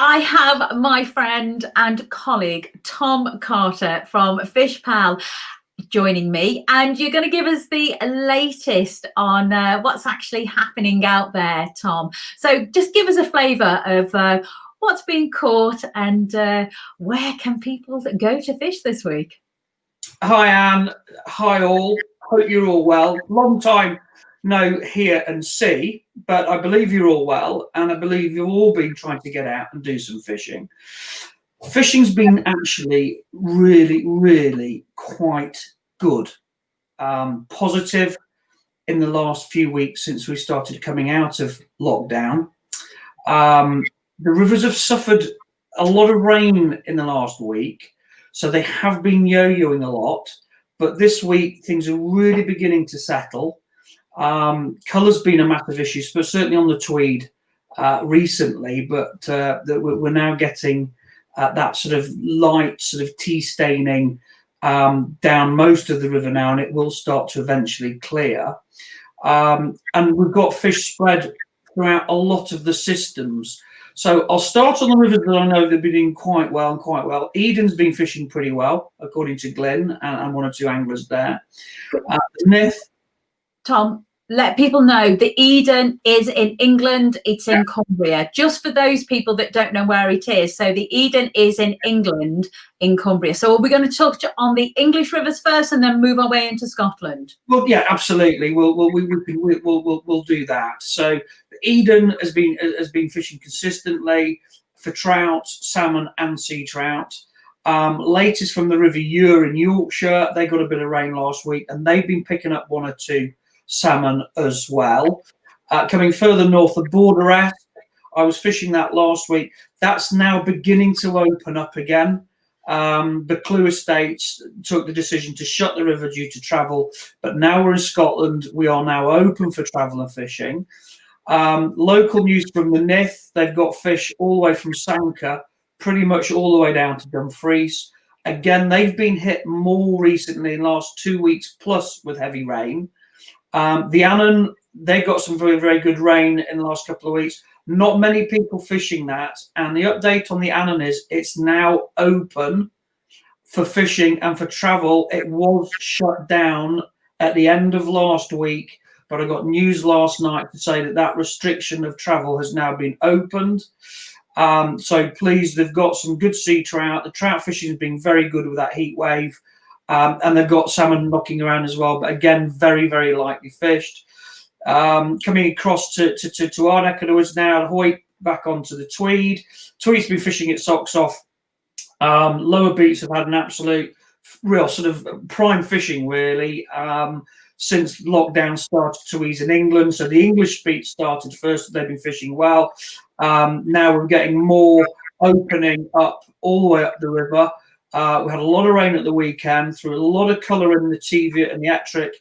I have my friend and colleague Tom Carter from FishPal joining me, and you're going to give us the latest on what's actually happening out there, Tom. So just give us a flavour of what's been caught and where can people go to fish this week? Hi, Anne. Hi, all. Hope you're all well. Long time no hear and see, but I believe you're all well, and I believe you've all been trying to get out and do some fishing. Fishing's been actually really quite good. Positive in the last few weeks since we started coming out of lockdown. The rivers have suffered a lot of rain in the last week, so they have been yo-yoing a lot. But this week, things are really beginning to settle. Colour's been a massive issue, but certainly on the Tweed recently. But we're now getting that sort of light, sort of tea staining down most of the river now, and it will start to eventually clear. And we've got fish spread throughout a lot of the systems. So I'll start on the rivers that I know they've been doing quite well. Eden's been fishing pretty well, according to Glyn and one or two anglers there. Nith. Tom, let people know the Eden is in England. It's in Cumbria. Just for those people that don't know where it is. So the Eden is in England, in Cumbria. So we're going to touch on the English rivers first and then move our way into Scotland. Well, yeah, absolutely. We'll do that. So Eden has been fishing consistently for trout, salmon, and sea trout. Latest from the River Ure in Yorkshire, they got a bit of rain last week, and they've been picking up one or two salmon as well. Coming further north, the Borderette, I was fishing that last week. That's now beginning to open up again. The Clew Estates took the decision to shut the river due to travel, but now we're in Scotland. We are now open for travel and fishing. Local news from the Nith, they've got fish all the way from Sanker, pretty much all the way down to Dumfries. Again, they've been hit more recently in the last 2 weeks plus with heavy rain. The Annan, they got some very good rain in the last couple of weeks. Not many people fishing that, and the update on the Annan is it's now open for fishing and for travel. It was shut down at the end of last week, but I got news last night to say that restriction of travel has now been opened. So please, they've got some good sea trout. The trout fishing has been very good with that heat wave. And they've got salmon knocking around as well, but again, very lightly fished. Coming across to our neck of the woods now, Hoyt back onto the Tweed. Tweed's been fishing its socks off. Lower beats have had an absolute real sort of prime fishing, really, since lockdown started to ease in England. So the English beats started first. They've been fishing well. Now we're getting more opening up all the way up the river. We had a lot of rain at the weekend, threw a lot of colour in the TV and the Ettrick,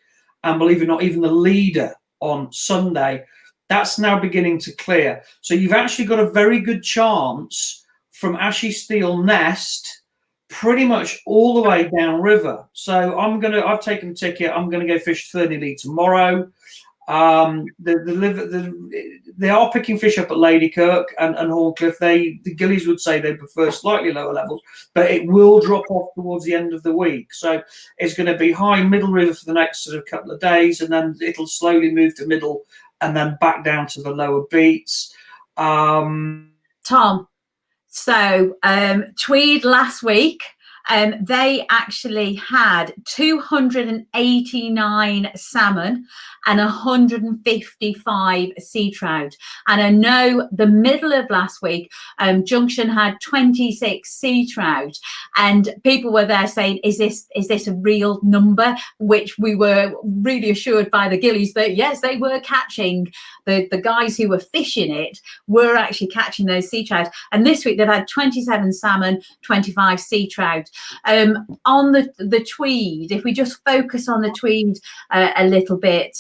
and believe it or not, even the Leader on Sunday. That's now beginning to clear. So you've actually got a very good chance from Ashy Steel Nest pretty much all the way down river. So I've taken a ticket. I'm going to go fish Thurnley tomorrow. They are picking fish up at Ladykirk and Horncliffe. The gillies would say they prefer slightly lower levels, but it will drop off towards the end of the week. So it's going to be high middle river for the next sort of couple of days, and then it'll slowly move to middle and then back down to the lower beats. Tom, so Tweed last week, they actually had 289 salmon and 155 sea trout. And I know the middle of last week, Junction had 26 sea trout, and people were there saying, is this a real number? Which we were really assured by the gillies that yes, they were catching. The guys who were fishing it were actually catching those sea trout. And this week they've had 27 salmon, 25 sea trout. On the Tweed, if we just focus on the Tweed a little bit,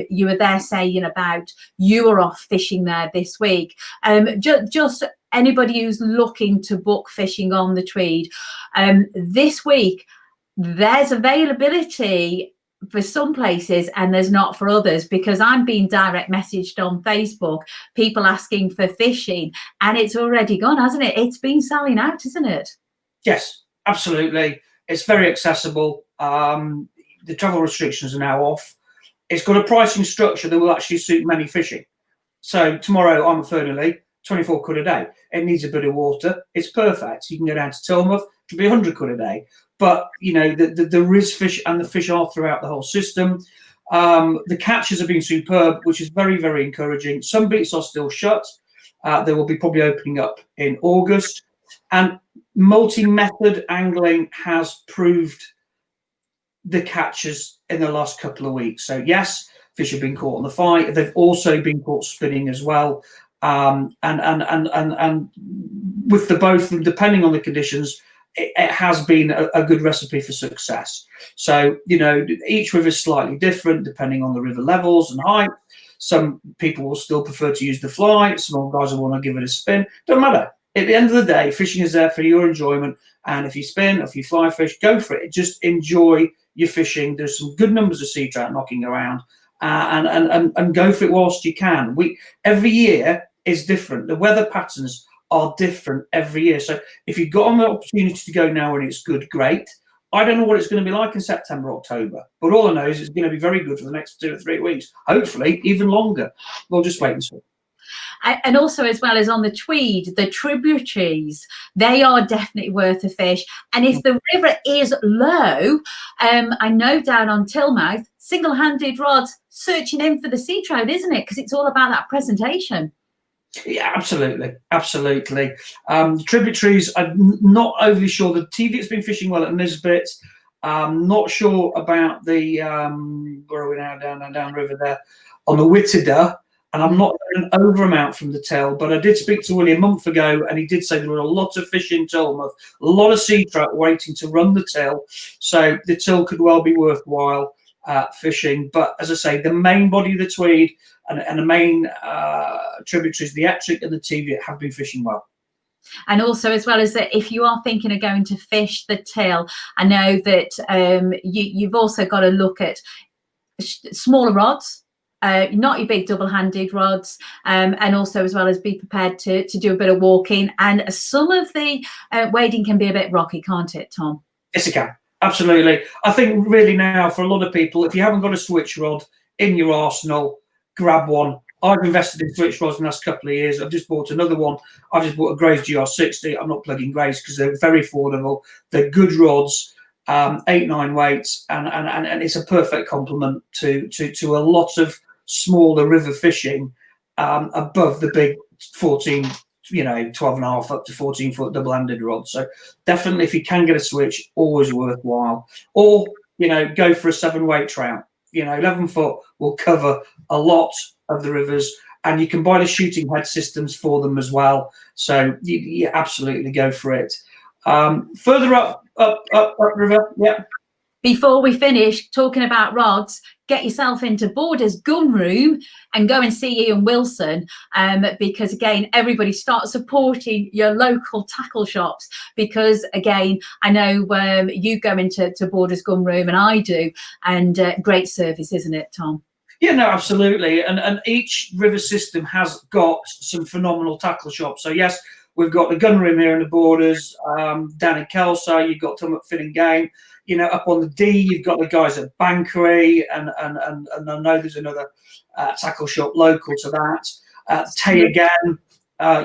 you were there saying about you were off fishing there this week. Just anybody who's looking to book fishing on the Tweed, this week there's availability for some places and there's not for others, because I'm being direct messaged on Facebook, people asking for fishing, and it's already gone, hasn't it? It's been selling out, isn't it? Yes, absolutely. It's very accessible. The travel restrictions are now off. It's got a pricing structure that will actually suit many fishing. So tomorrow I'm at Fernley, 24 quid a day. It needs a bit of water. It's perfect. You can go down to Tilmouth, it'll be 100 quid a day. But, you know, there is fish, and the fish are throughout the whole system. The catches have been superb, which is very, very encouraging. Some beats are still shut. They will be probably opening up in August. And multi-method angling has proved the catches in the last couple of weeks. So yes, fish have been caught on the fight. They've also been caught spinning as well. And with the both, depending on the conditions, it has been a good recipe for success. So, you know, each river is slightly different depending on the river levels and height. Some people will still prefer to use the fly. Some guys will want to give it a spin. Don't matter. At the end of the day, fishing is there for your enjoyment. And if you spin, if you fly fish, go for it. Just enjoy your fishing. There's some good numbers of sea trout knocking around, and go for it whilst you can. Every year is different. The weather patterns are different every year. So if you've got an opportunity to go now and it's good, great. I don't know what it's going to be like in September, October, but all I know is it's going to be very good for the next 2 or 3 weeks. Hopefully, even longer. We'll just wait and see. And also, as well as on the Tweed, the tributaries, they are definitely worth a fish. And if the river is low, I know down on Tilmouth, single-handed rods searching in for the sea trout, isn't it? Because it's all about that presentation. Yeah, absolutely, absolutely. Tributaries, I'm not overly sure. The TV has been fishing well at Nisbet. Not sure about the where are we now? Down river there on the Whittida, and I'm not an over amount from the tail. But I did speak to Willie a month ago, and he did say there were a lot of fish in Tilmouth, a lot of sea trout waiting to run the till. So the till could well be worthwhile fishing. But as I say, the main body of the Tweed and the main tributaries, the Ettrick and the Teviot, have been fishing well. And also, as well as that, if you are thinking of going to fish the till, I know that you've also got to look at smaller rods, not your big double-handed rods, and also as well as be prepared to do a bit of walking. And some of the wading can be a bit rocky, can't it, Tom? Yes, it can. Absolutely. I think really now for a lot of people, if you haven't got a switch rod in your arsenal, grab one. I've invested in switch rods in the last couple of years. I've just bought another one. I've just bought a Grays GR60. I'm not plugging Grays because they're very affordable. They're good rods, 8-9 weights, and it's a perfect complement to a lot of smaller river fishing above the big 14, 12.5 up to 14-foot double-handed rods. So definitely, if you can get a switch, always worthwhile. Or go for a 7-weight trout. 11 foot will cover a lot of the rivers, and you can buy the shooting head systems for them as well. So you absolutely go for it. Further up river, yeah. Before we finish talking about rods, get yourself into Borders Gun Room and go and see Ian Wilson, because again, everybody start supporting your local tackle shops, because again, I know you go into Borders Gun Room and I do, and great service, isn't it, Tom? Yeah, no, absolutely. And each river system has got some phenomenal tackle shops. So yes, we've got the Gun Room here in the Borders, down in Kelso, you've got Tom at Fin and Game. Up on the D, you've got the guys at Bankery, and I know there's another tackle shop local to that. Tay again,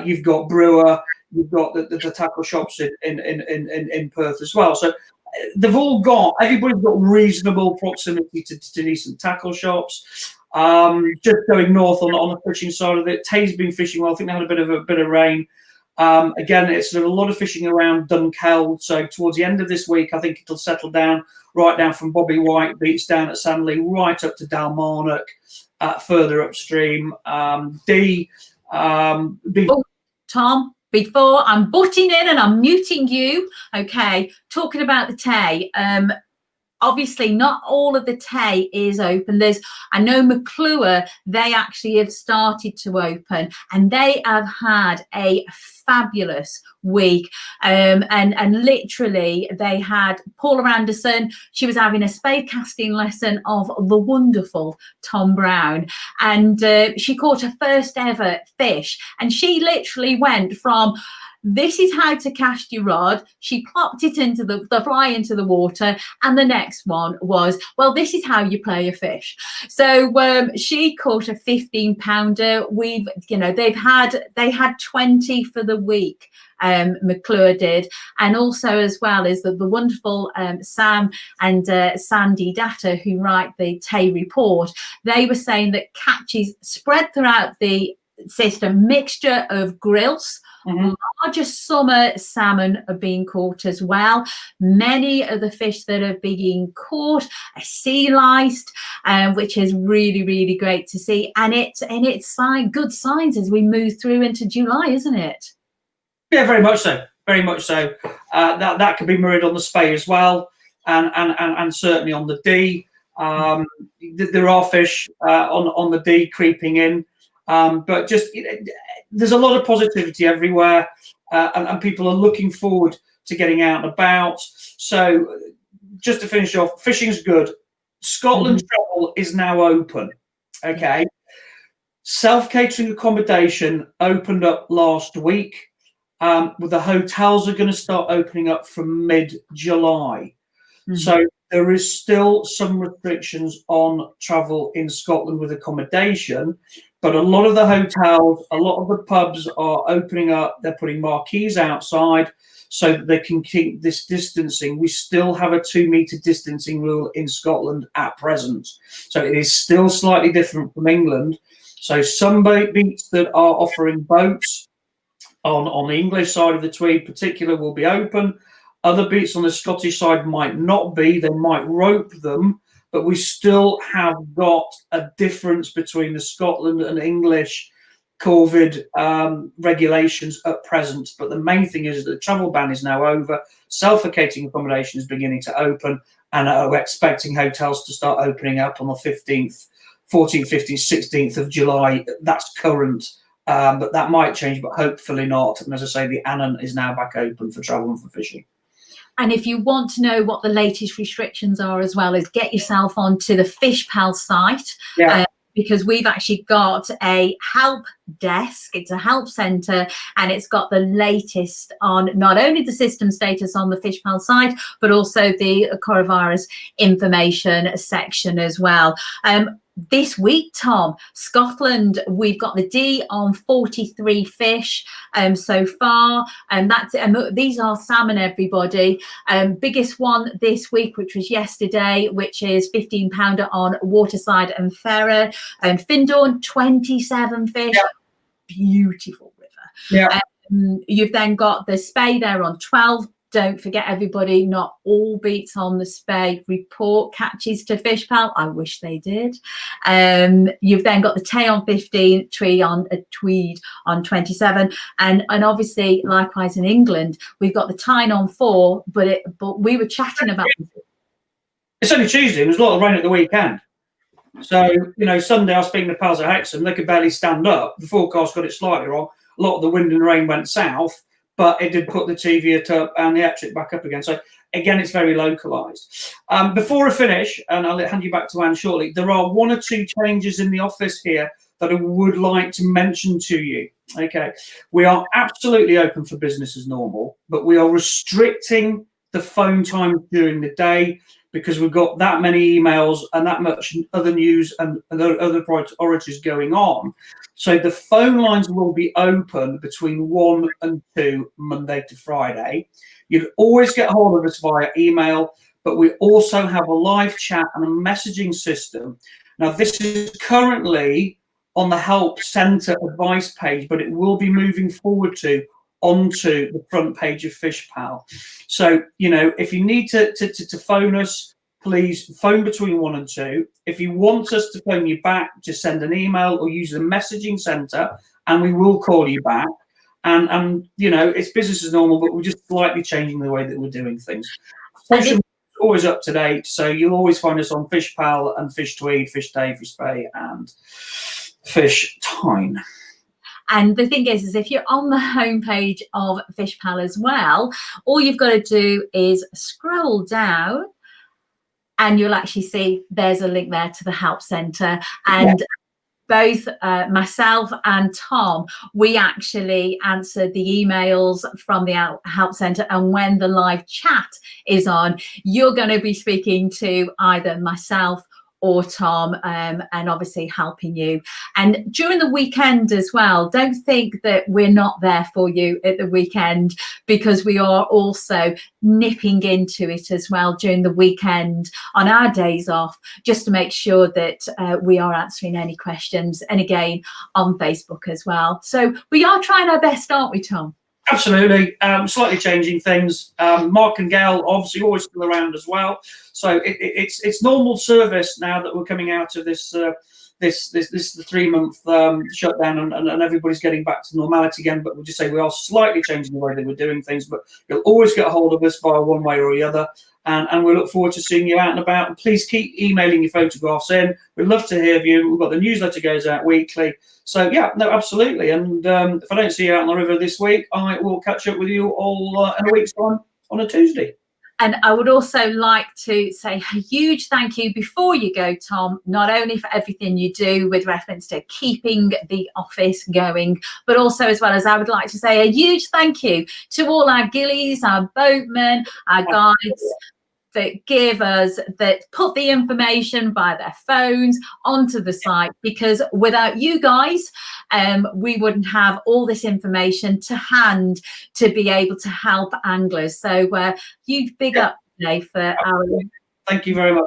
you've got Brewer, you've got the tackle shops in Perth as well. So everybody's got reasonable proximity to decent tackle shops. Just going north on the fishing side of it, Tay's been fishing well. I think they had a bit of rain. Again, it's a lot of fishing around Dunkeld. So towards the end of this week, I think it'll settle down right down from Bobby White Beach down at Sandley, right up to Dalmarnock, further upstream. Tom, before I'm butting in and I'm muting you, okay, talking about the Tay, obviously not all of the Tay is open. I know McClure, they actually have started to open, and they have had a fabulous week. And literally they had Paula Anderson. She was having a spade casting lesson of the wonderful Tom Brown, and she caught her first ever fish, and she literally went from, this is how to cast your rod. She plopped it into the fly into the water, and the next one was, well, this is how you play a fish. So she caught a 15-pounder. They had 20 for the week. McClure did, and also as well as the wonderful Sam and Sandy Data, who write the Tay report. They were saying that catches spread throughout the system, mixture of grills. Mm-hmm. Larger summer salmon are being caught as well. Many of the fish that are being caught are sea liced, which is really, really great to see. And it's good signs as we move through into July, isn't it? Yeah, very much so. Very much so. That could be mirrored on the Spey as well, and certainly on the D. There are fish on the D creeping in. But just there's a lot of positivity everywhere, and people are looking forward to getting out and about. So just to finish off, fishing's good. Scotland travel is now open. Okay, self-catering accommodation opened up last week. The hotels are going to start opening up from mid-July. So there is still some restrictions on travel in Scotland with accommodation, but a lot of the hotels, a lot of the pubs are opening up. They're putting marquees outside so that they can keep this distancing. We still have a 2-meter distancing rule in Scotland at present. So it is still slightly different from England. So some beats that are offering boats on the English side of the Tweed particular will be open. Other beats on the Scottish side might not be. They might rope them, but we still have got a difference between the Scotland and English COVID regulations at present. But the main thing is that the travel ban is now over. Self-locating accommodation is beginning to open, and we're expecting hotels to start opening up on the 15th, 14th, 15th, 16th of July. That's current. But that might change, but hopefully not. And as I say, the Annan is now back open for travel and for fishing. And if you want to know what the latest restrictions are as well, is get yourself onto the FishPal site. Yeah. Because we've actually got a help desk. It's a help centre, and it's got the latest on not only the system status on the FishPal site, but also the coronavirus information section as well. This week, Tom, Scotland, we've got the D on 43 fish so far, and these are salmon, everybody. Biggest one this week, which was yesterday, which is 15-pounder on Waterside and Ferrer, and Findorn 27 fish. Yeah. Beautiful river. Yeah. You've then got the Spey there on 12. Don't forget, everybody, not all beats on the Spey report catches to FishPal. I wish they did. You've then got the Tay on 15, Tweed on 27, and obviously likewise in England we've got the Tyne on 4. But we were chatting about. It's only Tuesday. There was a lot of rain at the weekend. So Sunday I was speaking to pals at Hexham. They could barely stand up. The forecast got it slightly wrong. A lot of the wind and rain went south, but it did put the TV up and the electric back up again. So again, it's very localised. Before I finish, and I'll hand you back to Anne shortly, there are 1 or 2 changes in the office here that I would like to mention to you. Okay, we are absolutely open for business as normal, but we are restricting the phone time during the day because we've got that many emails and that much other news and other priorities going on. So the phone lines will be open between 1 and 2, Monday to Friday. You'll always get hold of us via email, but we also have a live chat and a messaging system. Now, this is currently on the Help Centre advice page, but it will be moving forward onto the front page of FishPal. So, if you need to phone us, please phone between 1 and 2. If you want us to phone you back, just send an email or use the messaging centre, and we will call you back. And it's business as normal, but we're just slightly changing the way that we're doing things. always up to date. So you'll always find us on FishPal and Fish Tweed, Fish Day, Fish Bay, and Fish Tyne. And the thing is if you're on the homepage of FishPal as well, all you've got to do is scroll down and you'll actually see there's a link there to the help centre. And both myself and Tom, we actually answer the emails from the help centre, and when the live chat is on, you're going to be speaking to either myself or Tom, and obviously helping you. And during the weekend as well, don't think that we're not there for you at the weekend, because we are also nipping into it as well during the weekend on our days off, just to make sure that we are answering any questions, and again on Facebook as well. So we are trying our best, aren't we, Tom? Absolutely. Slightly changing things. Mark and Gail obviously always still around as well. So it's normal service now that we're coming out of this this the 3-month shutdown, and everybody's getting back to normality again. But we'll just say we are slightly changing the way that we're doing things. But you'll always get a hold of us via one way or the other. And we look forward to seeing you out and about. And please keep emailing your photographs in. We'd love to hear you. We've got the newsletter goes out weekly. So yeah, no, absolutely. And if I don't see you out on the river this week, I will catch up with you all in a week's time on a Tuesday. And I would also like to say a huge thank you before you go, Tom, not only for everything you do with reference to keeping the office going, but also as well as I would like to say a huge thank you to all our gillies, our boatmen, our guides that give us, that put the information via their phones onto the site, because without you guys, we wouldn't have all this information to hand to be able to help anglers. So huge big up today for our... Thank you very much.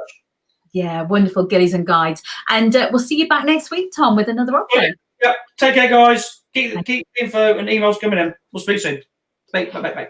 Yeah, wonderful gillies and guides. And we'll see you back next week, Tom, with another update. Yeah, take care, guys. Keep the info and emails coming in. We'll speak soon. Bye.